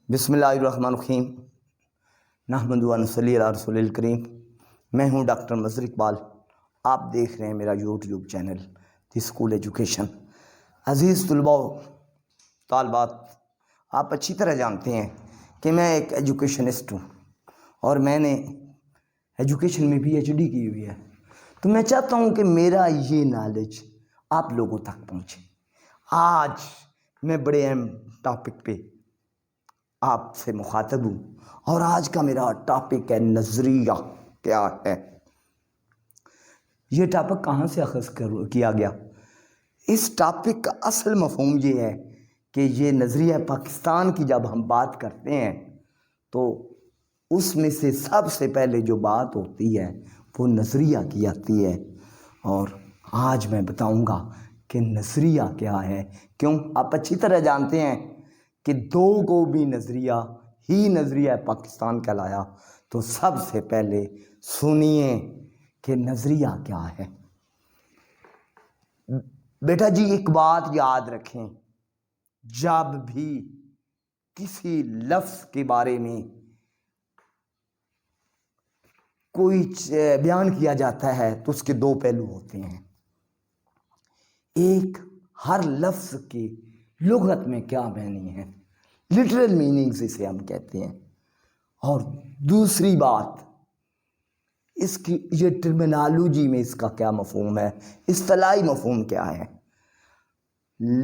بسم اللہ الرحمن الرحیم نحمد و نصلی علی رسول الکریم۔ میں ہوں ڈاکٹر مظہر اقبال، آپ دیکھ رہے ہیں میرا YouTube channel the school education. عزیز طلباء و طالبات، آپ اچھی طرح جانتے ہیں کہ میں ایک ایجوکیشنسٹ ہوں اور میں نے ایجوکیشن میں PhD کی ہوئی ہے، تو میں چاہتا ہوں کہ میرا یہ نالج آپ لوگوں تک پہنچے۔ آج میں بڑے اہم ٹاپک پہ آپ سے مخاطب ہوں، اور آج کا میرا ٹاپک ہے نظریہ کیا ہے۔ یہ ٹاپک کہاں سے اخذ کیا گیا؟ اس ٹاپک کا اصل مفہوم یہ ہے کہ یہ نظریہ پاکستان کی جب ہم بات کرتے ہیں تو اس میں سے سب سے پہلے جو بات ہوتی ہے وہ نظریہ کی آتی ہے، اور آج میں بتاؤں گا کہ نظریہ کیا ہے۔ کیوں؟ آپ اچھی طرح جانتے ہیں کہ دو کو بھی نظریہ ہی نظریہ پاکستان کہلایا، تو سب سے پہلے سنیے کہ نظریہ کیا ہے۔ بیٹا جی ایک بات یاد رکھیں، جب بھی کسی لفظ کے بارے میں کوئی بیان کیا جاتا ہے تو اس کے دو پہلو ہوتے ہیں۔ ایک، ہر لفظ کی لغت میں کیا معنی ہے، لٹرل میننگز اسے ہم کہتے ہیں، اور دوسری بات اس کی یہ ٹرمینالوجی میں اس کا کیا مفہوم ہے، اصطلاحی مفہوم کیا ہے۔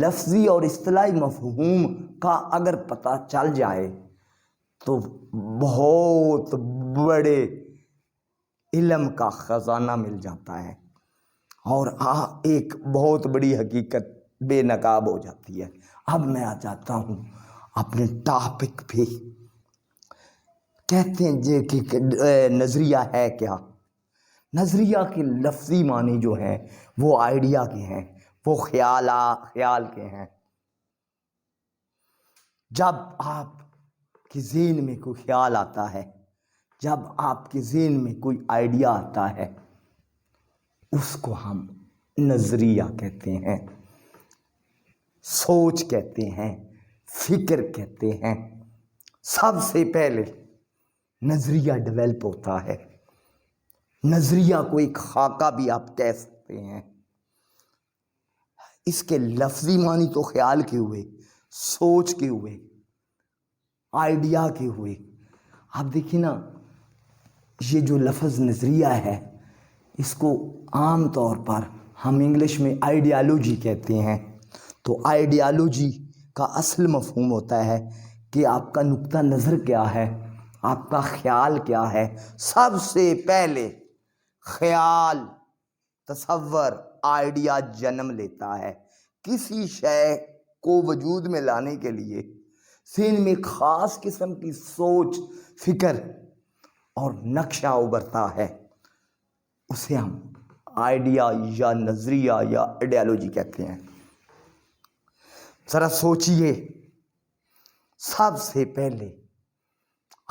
لفظی اور اصطلاحی مفہوم کا اگر پتہ چل جائے تو بہت بڑے علم کا خزانہ مل جاتا ہے، اور ایک بہت بڑی حقیقت بے نقاب ہو جاتی ہے۔ اب میں آ جاتا ہوں اپنے ٹاپک پہ۔ کہتے ہیں کہ نظریہ ہے کیا؟ نظریہ کے لفظی معنی جو ہیں وہ آئیڈیا کے ہیں، وہ خیال کے ہیں۔ جب آپ کے ذہن میں کوئی خیال آتا ہے، جب آپ کے ذہن میں کوئی آئیڈیا آتا ہے، اس کو ہم نظریہ کہتے ہیں، سوچ کہتے ہیں، فکر کہتے ہیں۔ سب سے پہلے نظریہ ڈیولپ ہوتا ہے۔ نظریہ کو ایک خاکہ بھی آپ کہہ سکتے ہیں۔ اس کے لفظی معنی تو خیال کے ہوئے، سوچ کے ہوئے، آئیڈیا کے ہوئے۔ آپ دیکھیں نا، یہ جو لفظ نظریہ ہے اس کو عام طور پر ہم انگلش میں آئیڈیالوجی کہتے ہیں۔ تو آئیڈیالوجی کا اصل مفہوم ہوتا ہے کہ آپ کا نقطہ نظر کیا ہے، آپ کا خیال کیا ہے۔ سب سے پہلے خیال، تصور، آئیڈیا جنم لیتا ہے۔ کسی شے کو وجود میں لانے کے لیے ذہن میں خاص قسم کی سوچ، فکر اور نقشہ ابھرتا ہے، اسے ہم آئیڈیا یا نظریہ یا آئیڈیالوجی کہتے ہیں۔ ذرا سوچئے، سب سے پہلے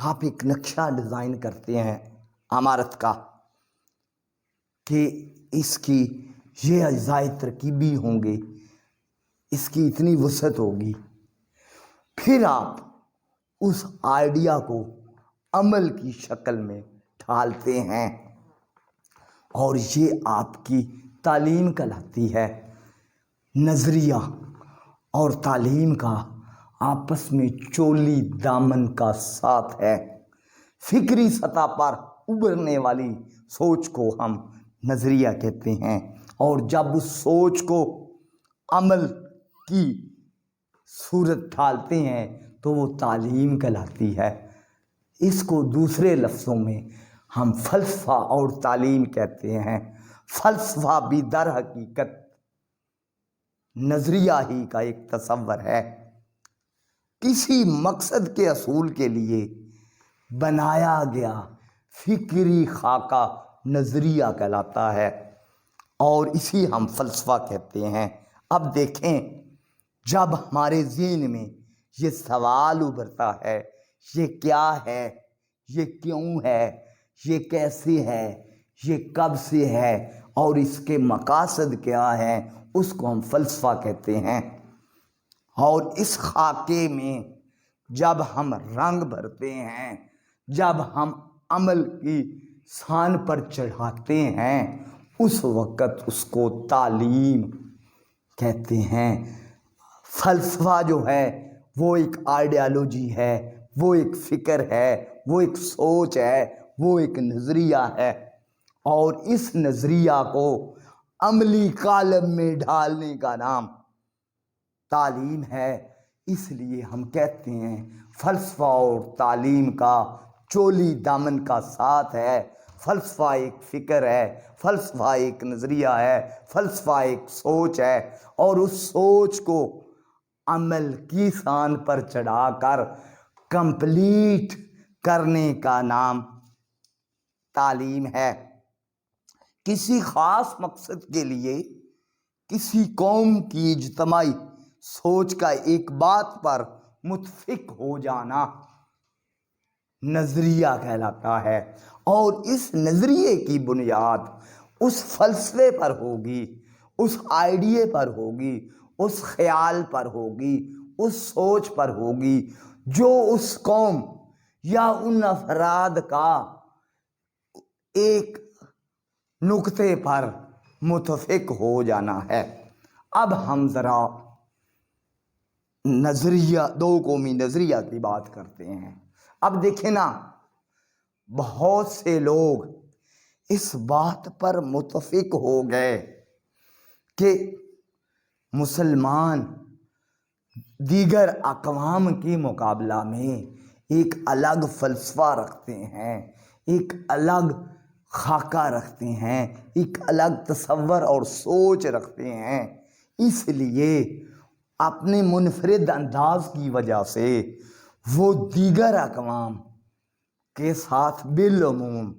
آپ ایک نقشہ ڈیزائن کرتے ہیں عمارت کا کہ اس کی یہ اجزائے ترکیبی ہوں گے، اس کی اتنی وسعت ہوگی۔ پھر آپ اس آئیڈیا کو عمل کی شکل میں ڈھالتے ہیں، اور یہ آپ کی تعلیم کہلاتی ہے۔ نظریہ اور تعلیم کا آپس میں چولی دامن کا ساتھ ہے۔ فکری سطح پر ابھرنے والی سوچ کو ہم نظریہ کہتے ہیں، اور جب اس سوچ کو عمل کی صورت ڈھالتے ہیں تو وہ تعلیم کہلاتی ہے۔ اس کو دوسرے لفظوں میں ہم فلسفہ اور تعلیم کہتے ہیں۔ فلسفہ بھی در حقیقت نظریہ ہی کا ایک تصور ہے۔ کسی مقصد کے حصول کے لیے بنایا گیا فکری خاکہ نظریہ کہلاتا ہے، اور اسی ہم فلسفہ کہتے ہیں۔ اب دیکھیں، جب ہمارے ذہن میں یہ سوال ابھرتا ہے، یہ کیا ہے، یہ کیوں ہے، یہ کیسے ہے، یہ کب سے ہے، اور اس کے مقاصد کیا ہیں، اس کو ہم فلسفہ کہتے ہیں۔ اور اس خاکے میں جب ہم رنگ بھرتے ہیں، جب ہم عمل کی شان پر چڑھاتے ہیں، اس وقت اس کو تعلیم کہتے ہیں۔ فلسفہ جو ہے وہ ایک آئیڈیالوجی ہے، وہ ایک فکر ہے، وہ ایک سوچ ہے، وہ ایک نظریہ ہے، اور اس نظریہ کو عملی قالب میں ڈھالنے کا نام تعلیم ہے۔ اس لیے ہم کہتے ہیں فلسفہ اور تعلیم کا چولی دامن کا ساتھ ہے۔ فلسفہ ایک فکر ہے، فلسفہ ایک نظریہ ہے، فلسفہ ایک سوچ ہے، اور اس سوچ کو عمل کی شان پر چڑھا کر کمپلیٹ کرنے کا نام تعلیم ہے۔ کسی خاص مقصد کے لیے کسی قوم کی اجتماعی سوچ کا ایک بات پر متفق ہو جانا نظریہ کہلاتا ہے، اور اس نظریے کی بنیاد اس فلسفے پر ہوگی، اس آئیڈیے پر ہوگی، اس خیال پر ہوگی، اس سوچ پر ہوگی جو اس قوم یا ان افراد کا ایک نقطے پر متفق ہو جانا ہے۔ اب ہم ذرا نظریہ، دو قومی نظریہ کی بات کرتے ہیں۔ اب دیکھیں نا، بہت سے لوگ اس بات پر متفق ہو گئے کہ مسلمان دیگر اقوام کی مقابلہ میں ایک الگ فلسفہ رکھتے ہیں، ایک الگ خاکہ رکھتے ہیں، ایک الگ تصور اور سوچ رکھتے ہیں۔ اس لیے اپنے منفرد انداز کی وجہ سے وہ دیگر اقوام کے ساتھ بالعموم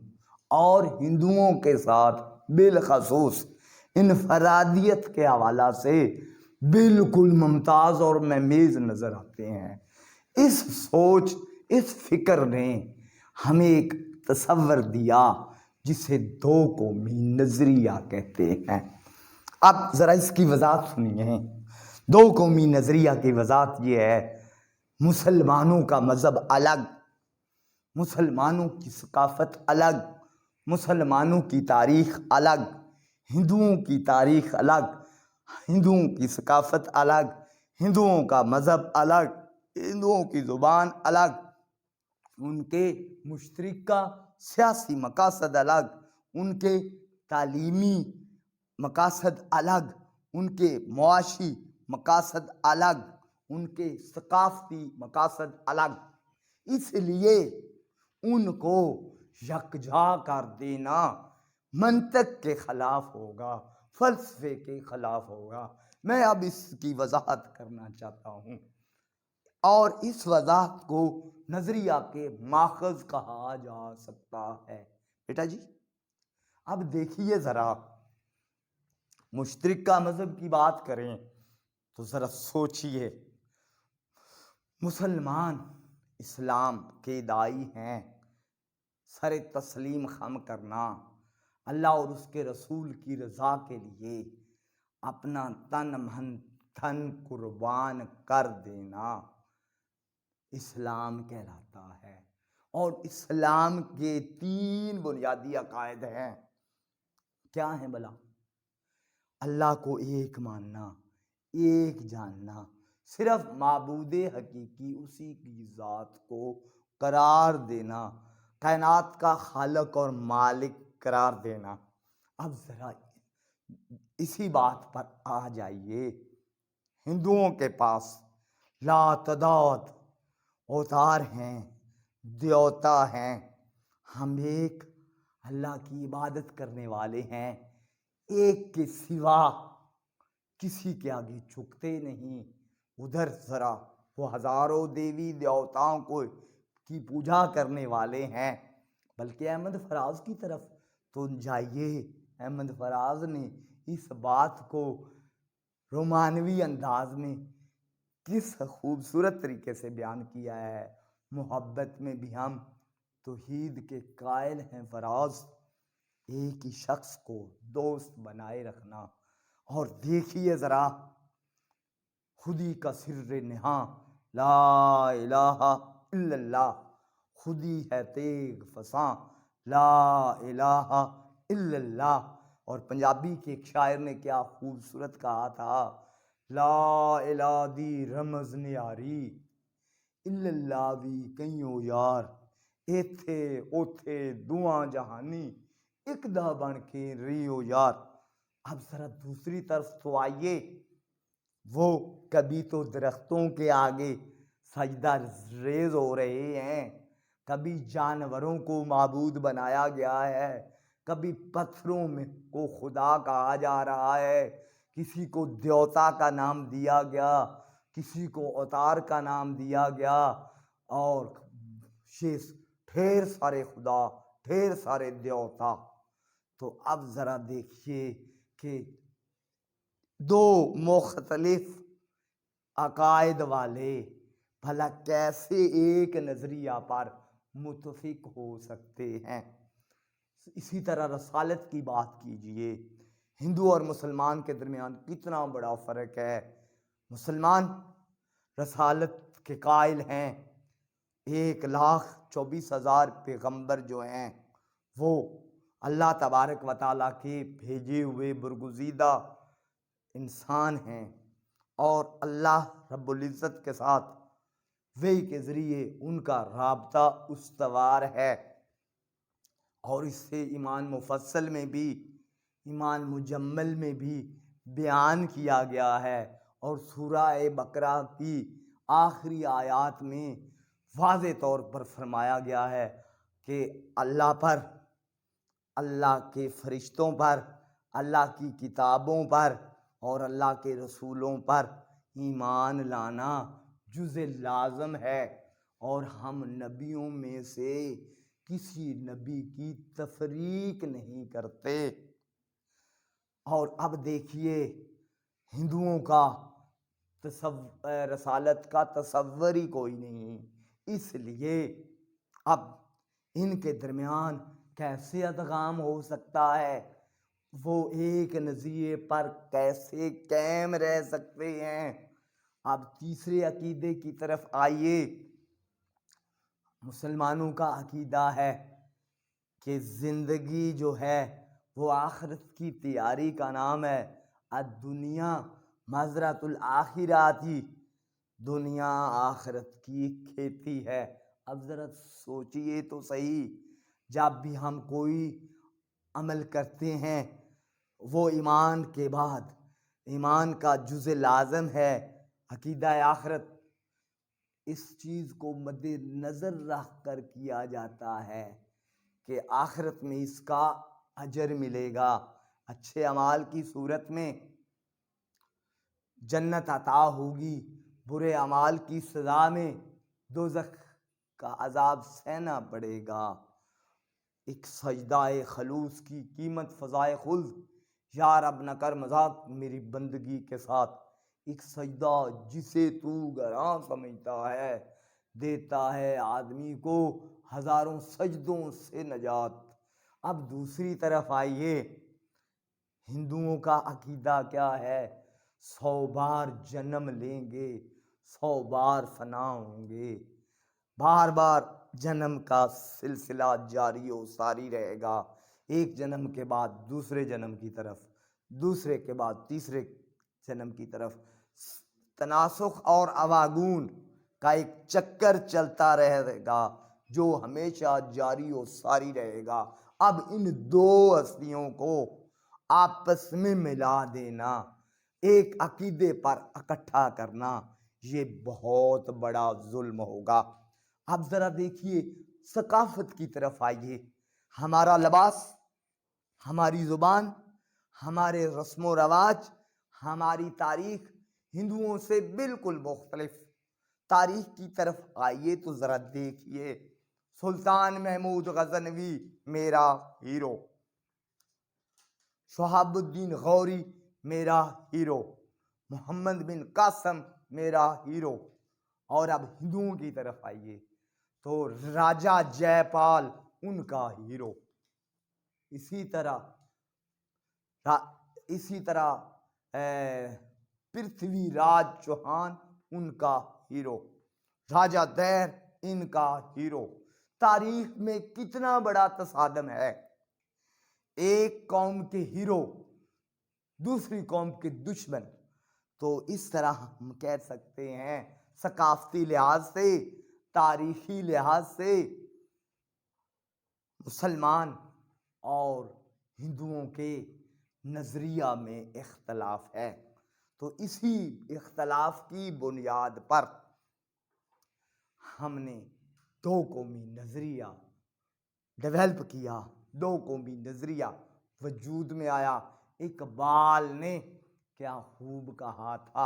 اور ہندوؤں کے ساتھ بالخصوص انفرادیت کے حوالہ سے بالکل ممتاز اور ممیز نظر آتے ہیں۔ اس سوچ، اس فکر نے ہمیں ایک تصور دیا جسے دو قومی نظریہ کہتے ہیں۔ اب ذرا اس کی وضاحت سنیے۔ دو قومی نظریہ کی وضاحت یہ ہے: مسلمانوں کا مذہب الگ، مسلمانوں کی ثقافت الگ، مسلمانوں کی تاریخ الگ، ہندوؤں کی تاریخ الگ، ہندوؤں کی ثقافت الگ، ہندوؤں کا مذہب الگ، ہندوؤں کی زبان الگ، ان کے مشترکہ سیاسی مقاصد الگ، ان کے تعلیمی مقاصد الگ، ان کے معاشی مقاصد الگ، ان کے ثقافتی مقاصد الگ۔ اس لیے ان کو یکجا کر دینا منطق کے خلاف ہوگا، فلسفے کے خلاف ہوگا۔ میں اب اس کی وضاحت کرنا چاہتا ہوں، اور اس وضاحت کو نظریہ کے ماخذ کہا جا سکتا ہے۔ بیٹا جی، اب دیکھیے ذرا، مشترکہ مذہب کی بات کریں تو ذرا سوچئے، مسلمان اسلام کے داعی ہیں۔ سر تسلیم خم کرنا، اللہ اور اس کے رسول کی رضا کے لیے اپنا تن من دھن قربان کر دینا اسلام کہلاتا ہے۔ اور اسلام کے 3 بنیادی عقائد ہیں۔ کیا ہیں بلا؟ اللہ کو ایک ماننا، ایک جاننا، صرف معبود حقیقی اسی کی ذات کو قرار دینا، کائنات کا خالق اور مالک قرار دینا۔ اب ذرا اسی بات پر آ جائیے۔ ہندوؤں کے پاس لاتعداد اوتار ہیں، دیوتا ہیں۔ ہم ایک اللہ کی عبادت کرنے والے ہیں، ایک کے سوا کسی کے آگے جھکتے نہیں۔ ادھر ذرا وہ ہزاروں دیوی دیوتاؤں کی پوجا کرنے والے ہیں۔ بلکہ احمد فراز کی طرف تو جائیے، احمد فراز نے اس بات کو رومانوی انداز میں کس خوبصورت طریقے سے بیان کیا ہے۔ محبت میں بھی ہم توحید کے قائل ہیں فراز، ایک ہی شخص کو دوست بنائے رکھنا۔ اور دیکھیے ذرا، خودی کا سر نہاں لا الہ الا اللہ، خودی ہے تیغ فساں، لا الہ الا اللہ۔ اور پنجابی کے ایک شاعر نے کیا خوبصورت کہا تھا، لا الہ دی رمز نیاری، الا اللہ بھی کئیوں یار، ایتھے اوتھے دعاں جہانی، ایک دا بن کے ریو یار۔ اب ذرا دوسری طرف تو آئیے، وہ کبھی تو درختوں کے آگے سجدہ ریز ہو رہے ہیں، کبھی جانوروں کو معبود بنایا گیا ہے، کبھی پتھروں میں کو خدا کہا جا رہا ہے، کسی کو دیوتا کا نام دیا گیا، کسی کو اوتار کا نام دیا گیا، اور یہ ڈھیر سارے خدا، ڈھیر سارے دیوتا۔ تو اب ذرا دیکھیے کہ دو مختلف عقائد والے بھلا کیسے ایک نظریہ پر متفق ہو سکتے ہیں۔ اسی طرح رسالت کی بات کیجئے، ہندو اور مسلمان کے درمیان کتنا بڑا فرق ہے۔ مسلمان رسالت کے قائل ہیں، 1,24,000 پیغمبر جو ہیں وہ اللہ تبارک و تعالیٰ کے بھیجے ہوئے برگزیدہ انسان ہیں، اور اللہ رب العزت کے ساتھ وحی کے ذریعے ان کا رابطہ استوار ہے۔ اور اس سے ایمان مفصل میں بھی، ایمان مجمل میں بھی بیان کیا گیا ہے، اور سورہ بقرہ کی آخری آیات میں واضح طور پر فرمایا گیا ہے کہ اللہ پر، اللہ کے فرشتوں پر، اللہ کی کتابوں پر اور اللہ کے رسولوں پر ایمان لانا جز لازم ہے، اور ہم نبیوں میں سے کسی نبی کی تفریق نہیں کرتے۔ اور اب دیکھیے، ہندوؤں کا رسالت کا تصور ہی کوئی نہیں، اس لیے اب ان کے درمیان کیسے ادغام ہو سکتا ہے، وہ ایک نظریے پر کیسے قائم رہ سکتے ہیں۔ اب تیسرے عقیدے کی طرف آئیے۔ مسلمانوں کا عقیدہ ہے کہ زندگی جو ہے وہ آخرت کی تیاری کا نام ہے، الدنیا مزرعۃ الآخرہ تھی، دنیا آخرت کی کھیتی ہے۔ اب ذرا سوچئے تو صحیح، جب بھی ہم کوئی عمل کرتے ہیں وہ ایمان کے بعد، ایمان کا جز لازم ہے عقیدہ آخرت، اس چیز کو مد نظر رکھ کر کیا جاتا ہے کہ آخرت میں اس کا اجر ملے گا، اچھے اعمال کی صورت میں جنت عطا ہوگی، برے اعمال کی سزا میں دوزخ کا عذاب سہنا پڑے گا۔ ایک سجدہ خلوص کی قیمت فضائے خلد، یا رب نہ کر مذاق میری بندگی کے ساتھ، ایک سجدہ جسے تو گراں سمجھتا ہے دیتا ہے آدمی کو ہزاروں سجدوں سے نجات۔ اب دوسری طرف آئیے، ہندوؤں کا عقیدہ کیا ہے، 100 بار جنم لیں گے، 100 بار فنا ہوں گے، بار بار جنم کا سلسلہ جاری و ساری رہے گا، ایک جنم کے بعد دوسرے جنم کی طرف، دوسرے کے بعد تیسرے جنم کی طرف، تناسخ اور اواگون کا ایک چکر چلتا رہے گا جو ہمیشہ جاری و ساری رہے گا۔ اب ان دو ہستیوں کو آپس میں ملا دینا، ایک عقیدے پر اکٹھا کرنا، یہ بہت بڑا ظلم ہوگا۔ اب ذرا دیکھیے، ثقافت کی طرف آئیے، ہمارا لباس، ہماری زبان، ہمارے رسم و رواج، ہماری تاریخ ہندوؤں سے بالکل مختلف۔ تاریخ کی طرف آئیے تو ذرا دیکھیے، سلطان محمود غزنوی میرا ہیرو، شہاب الدین غوری میرا ہیرو، محمد بن قاسم میرا ہیرو۔ اور اب ہندوؤں کی طرف آئیے تو راجہ جے پال ان کا ہیرو، اسی طرح پرتھوی راج چوہان ان کا ہیرو۔ راجہ دیر ان کا ہیرو۔ تاریخ میں کتنا بڑا تصادم ہے، ایک قوم کے ہیرو دوسری قوم کے دشمن۔ تو اس طرح ہم کہہ سکتے ہیں ثقافتی لحاظ سے، تاریخی لحاظ سے مسلمان اور ہندوؤں کے نظریہ میں اختلاف ہے۔ تو اسی اختلاف کی بنیاد پر ہم نے دو قومی نظریہ ڈیولپ کیا، دو قومی نظریہ وجود میں آیا۔ اقبال نے کیا خوب کہا تھا،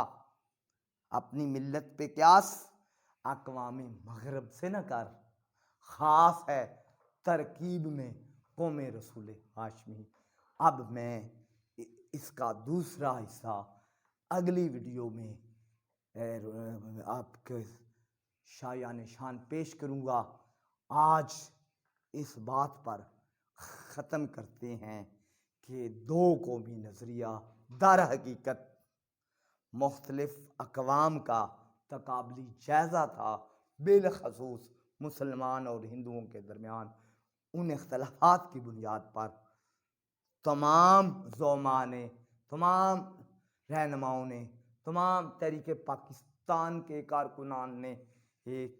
اپنی ملت پہ قیاس اقوام مغرب سے نہ کر، خاص ہے ترکیب میں قوم رسول ہاشمی۔ اب میں اس کا دوسرا حصہ اگلی ویڈیو میں آپ کے شایان شان پیش کروں گا۔ آج اس بات پر ختم کرتے ہیں کہ دو قومی نظریہ در حقیقت مختلف اقوام کا تقابلی جائزہ تھا، بالخصوص مسلمان اور ہندوؤں کے درمیان۔ ان اختلافات کی بنیاد پر تمام زعماء نے، تمام رہنماؤں نے، تمام تحریک پاکستان کے کارکنان نے ایک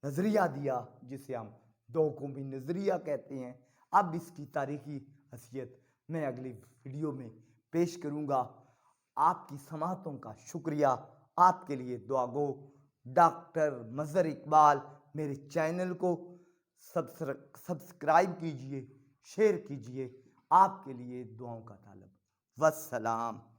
نظریہ دیا جسے ہم دو قومی نظریہ کہتے ہیں۔ اب اس کی تاریخی حیثیت میں اگلی ویڈیو میں پیش کروں گا۔ آپ کی سماعتوں کا شکریہ۔ آپ کے لیے دعا گو ڈاکٹر مظہر اقبال۔ میرے چینل کو سبسکرائب کیجئے، شیئر کیجئے۔ آپ کے لیے دعاؤں کا طالب۔ والسلام۔